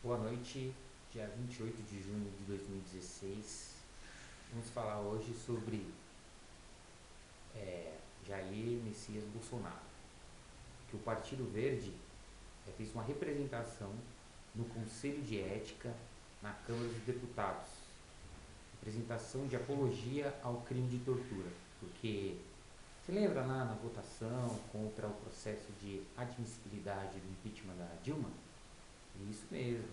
Boa noite, dia 28 de junho de 2016. Vamos falar hoje sobre Jair Messias Bolsonaro, que o Partido Verde fez uma representação no Conselho de Ética na Câmara dos Deputados, representação de apologia ao crime de tortura, porque você lembra lá na votação contra o processo de admissibilidade do impeachment da Dilma? Isso mesmo.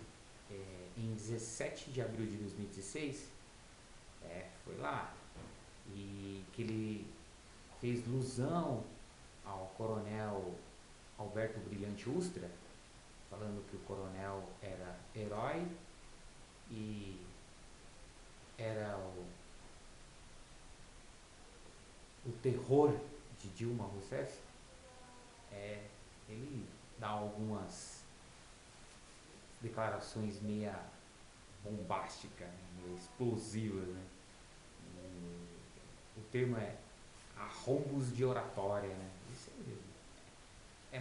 Em 17 de abril de 2016, foi lá e que ele fez ilusão ao coronel Alberto Brilhante Ustra, falando que o coronel era herói e era o terror de Dilma Rousseff. Ele dá algumas declarações meia bombásticas, né, meio explosivas, né? O termo é arrombos de oratória, né? Isso é mesmo.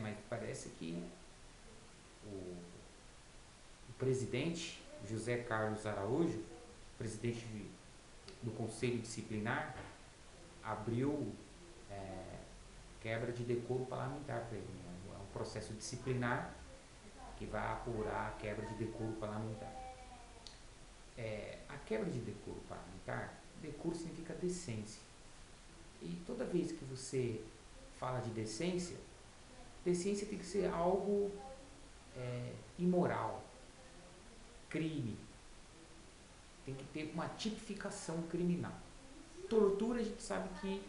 Mas parece que o, o presidente José Carlos Araújo, presidente do Conselho Disciplinar, abriu quebra de decoro parlamentar para ele. Né? É um processo disciplinar que vai apurar a quebra de decoro parlamentar. A quebra de decoro parlamentar, decoro significa decência. E toda vez que você fala de decência, decência tem que ser algo imoral, crime. Tem que ter uma tipificação criminal. Tortura a gente sabe que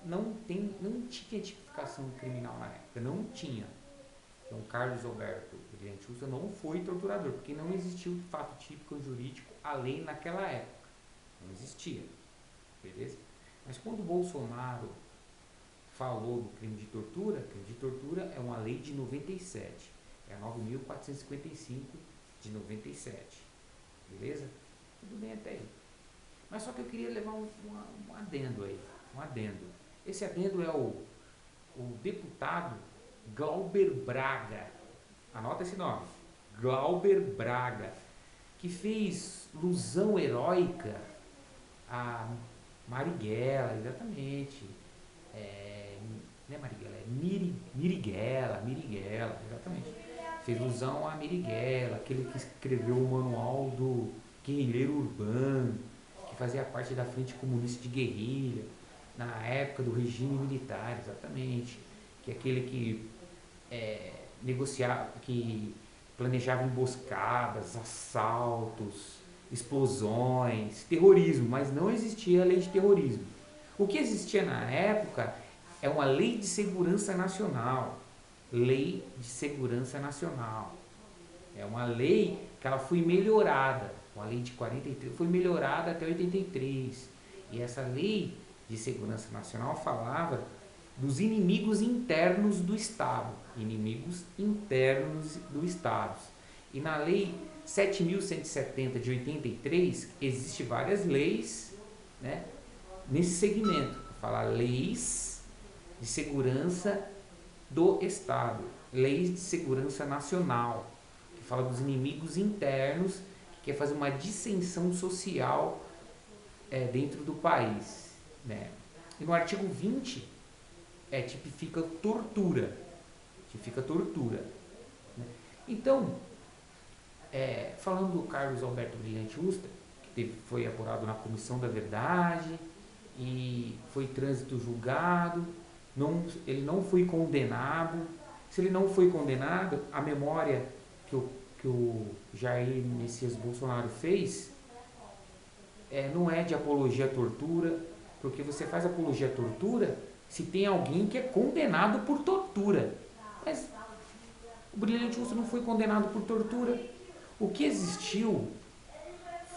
não tinha tipificação criminal na época, não tinha. Então Carlos Alberto Brilhante Ustra não foi torturador, porque não existiu fato típico jurídico, a lei naquela época. Não existia, beleza? Mas quando o Bolsonaro falou do crime de tortura é uma lei de 97, é a 9.455 de 97, beleza? Tudo bem até aí. Mas só que eu queria levar um adendo aí, um adendo. Esse adendo é o deputado Glauber Braga, anota esse nome, Glauber Braga, que fez ilusão heróica a Marighella, exatamente. Não é Marighella, é Miriguela, exatamente. Fez ilusão a Miriguela, aquele que escreveu o manual do guerrilheiro urbano, que fazia parte da frente comunista de guerrilha, na época do regime militar, exatamente. Que é aquele que negociava, que planejava emboscadas, assaltos, explosões, terrorismo, mas não existia a lei de terrorismo. O que existia na época é uma lei de segurança nacional. Lei de segurança nacional. É uma lei que ela foi melhorada. A lei de 43 foi melhorada até 83. E essa lei de segurança nacional falava dos inimigos internos do Estado. Inimigos internos do Estado. E na lei 7.170 de 83, existem várias leis, né, nesse segmento. Falar leis de segurança do Estado, leis de segurança nacional, que fala dos inimigos internos, que quer fazer uma dissensão social dentro do país. Né? E no artigo 20 tipifica tortura. Tipifica tortura. Né? Então, falando do Carlos Alberto Brilhante Ustra, que foi apurado na Comissão da Verdade e foi trânsito julgado, ele não foi condenado. Se ele não foi condenado, a memória que o Jair Messias Bolsonaro fez não é de apologia à tortura, porque você faz apologia à tortura se tem alguém que é condenado por tortura. Mas o Brilhante Ustra não foi condenado por tortura. O que existiu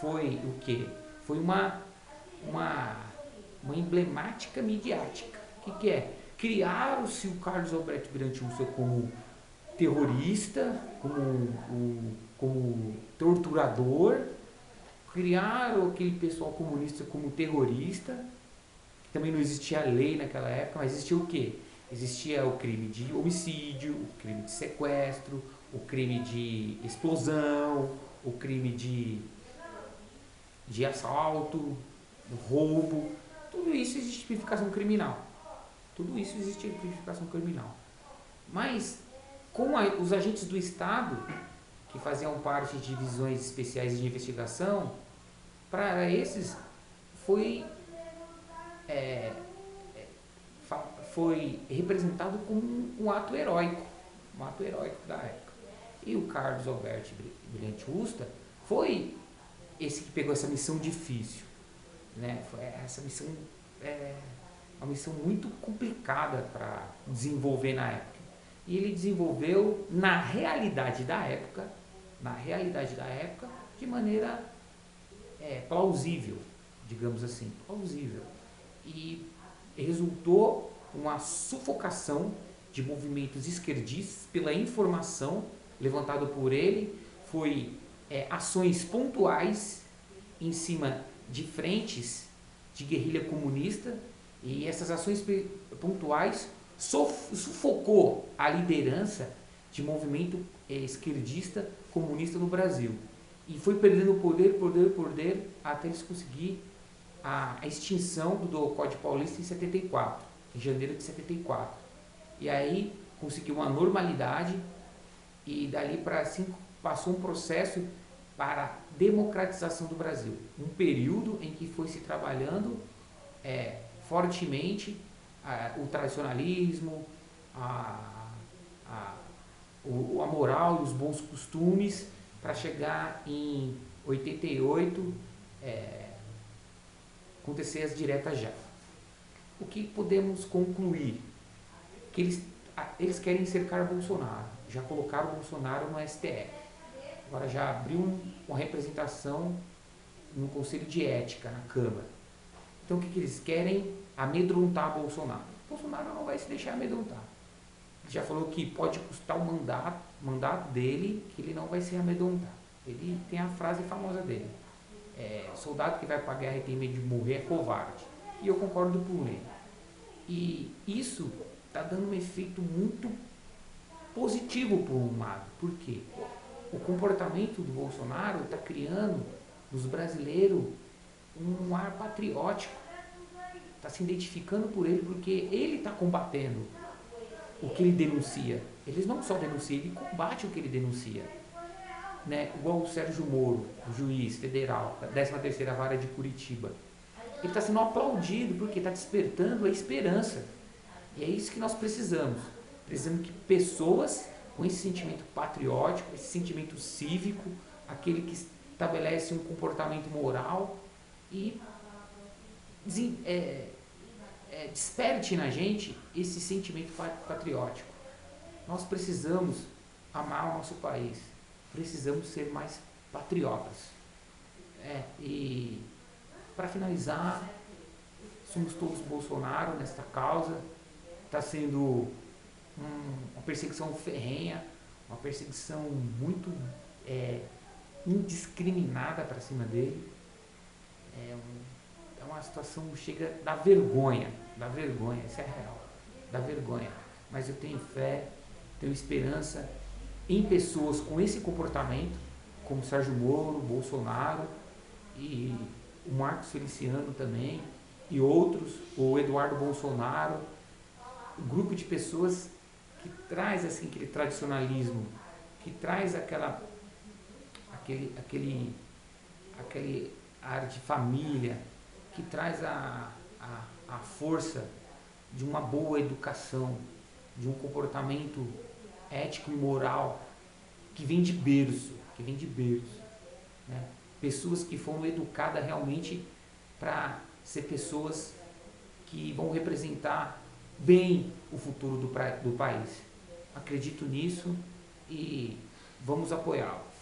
foi o quê? Foi uma emblemática midiática. O que é? Criaram-se o Carlos Alberto Brilhante Ustra como terrorista, como torturador, criaram aquele pessoal comunista como terrorista. Também não existia lei naquela época, mas existia o quê? Existia o crime de homicídio, o crime de sequestro, o crime de explosão, o crime de assalto, roubo, tudo isso existe tipificação criminal. Tudo isso existe tipificação criminal. Mas, com os agentes do Estado, que faziam parte de divisões especiais de investigação, para esses foi, foi representado como um ato heróico da época. E o Carlos Alberto Brilhante Usta foi esse que pegou essa missão difícil, né? Essa missão uma missão muito complicada para desenvolver na época. E ele desenvolveu na realidade da época, de maneira plausível, digamos assim, plausível. E resultou uma sufocação de movimentos esquerdistas pela informação levantada por ele, foi ações pontuais em cima de frentes de guerrilha comunista, e essas ações pontuais sufocou a liderança de movimento esquerdista comunista no Brasil. E foi perdendo poder, até eles conseguir a extinção do Código Paulista em 74, em janeiro de 74. E aí conseguiu uma normalidade, e dali para assim passou um processo para a democratização do Brasil. Um período em que foi se trabalhando fortemente o tradicionalismo, a moral e os bons costumes, para chegar em 88 acontecer as diretas já. O que podemos concluir? Que eles querem cercar Bolsonaro, já colocaram o Bolsonaro no STF, agora já abriu uma representação no Conselho de Ética, na Câmara. Então o que eles querem? Amedrontar Bolsonaro. Bolsonaro não vai se deixar amedrontar. Ele já falou que pode custar o mandato dele, que ele não vai se amedrontar. Ele tem a frase famosa dele: soldado que vai para a guerra e tem medo de morrer é covarde. E eu concordo com ele. E isso está dando um efeito muito positivo por um lado. Por quê? O comportamento do Bolsonaro está criando nos brasileiros um ar patriótico. Está se identificando por ele, porque ele está combatendo o que ele denuncia. Ele não só denuncia, ele combate o que ele denuncia. Né? Igual o Sérgio Moro, o juiz federal da 13ª Vara de Curitiba. Ele está sendo aplaudido porque está despertando a esperança. E é isso que nós precisamos. Precisamos que pessoas com esse sentimento patriótico, esse sentimento cívico, aquele que estabelece um comportamento moral e desperte na gente esse sentimento patriótico. Nós precisamos amar o nosso país, precisamos ser mais patriotas. E para finalizar, somos todos Bolsonaro nesta causa. Está sendo uma perseguição ferrenha, uma perseguição muito indiscriminada para cima dele. É uma situação que chega da vergonha, isso é real, da vergonha. Mas eu tenho fé, tenho esperança em pessoas com esse comportamento, como Sérgio Moro, Bolsonaro e o Marcos Feliciano também, e outros, o Eduardo Bolsonaro, um grupo de pessoas que traz assim, aquele tradicionalismo, que traz aquele ar de família, que traz a força de uma boa educação, de um comportamento ético e moral que vem de berço, né? Pessoas que foram educadas realmente para ser pessoas que vão representar bem o futuro do país. Acredito nisso e vamos apoiá-lo.